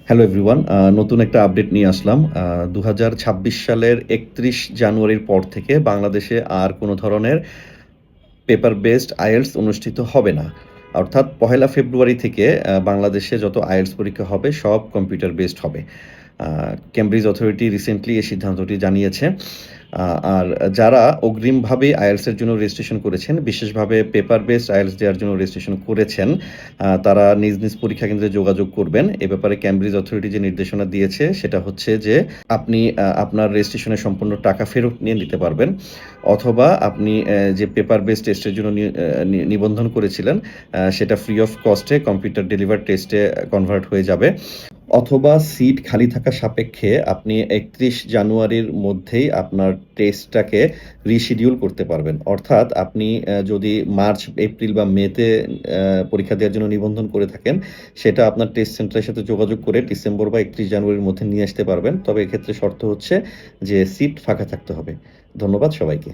Hello everyone, নতুন একটা update নিয়ে আসলাম। ২০২৬ সালের ৩১ জানুয়ারির পর থেকে বাংলাদেশে আর কোনো ধরনের পেপার বেসড আইএলটিএস অনুষ্ঠিত হবে না। অর্থাৎ পহেলা ফেব্রুয়ারি থেকে বাংলাদেশে যত আইএলটিএস পরীক্ষা হবে সব কম্পিউটার বেসড হবে। কেমব্রিজ অথরিটি রিসেন্টলি এই সিদ্ধান্তটি জানিয়েছে। আর যারা অগ্রিমভাবে আইএলটিএস এর জন্য রেজিস্ট্রেশন করেছেন, বিশেষভাবে পেপার বেসড আইএলটিএস দেওয়ার জন্য রেজিস্ট্রেশন করেছেন, তারা নিজ নিজ পরীক্ষা কেন্দ্রে যোগাযোগ করবেন। এ ব্যাপারে কেমব্রিজ অথরিটি যে নির্দেশনা দিয়েছে সেটা হচ্ছে যে আপনি আপনার রেজিস্ট্রেশনের সম্পূর্ণ টাকা ফেরত নিয়ে নিতে পারবেন, অথবা আপনি যে পেপার বেসড টেস্টের জন্য নিবন্ধন করেছিলেন সেটা ফ্রি অফ কস্টে কম্পিউটার ডেলিভার টেস্টে কনভার্ট হয়ে যাবে, অথবা সিট খালি থাকা সাপেক্ষে আপনি ৩১ জানুয়ারির মধ্যেই আপনার টেস্টটাকে রিশিডিউল করতে পারবেন। অর্থাৎ আপনি যদি মার্চ, এপ্রিল বা মেতে পরীক্ষা দেওয়ার জন্য নিবন্ধন করে থাকেন, সেটা আপনার টেস্ট সেন্টারের সাথে যোগাযোগ করে ডিসেম্বর বা ৩১ জানুয়ারির মধ্যে নিয়ে আসতে পারবেন। তবে এক্ষেত্রে শর্ত হচ্ছে যে সিট ফাঁকা থাকতে হবে। ধন্যবাদ সবাইকে।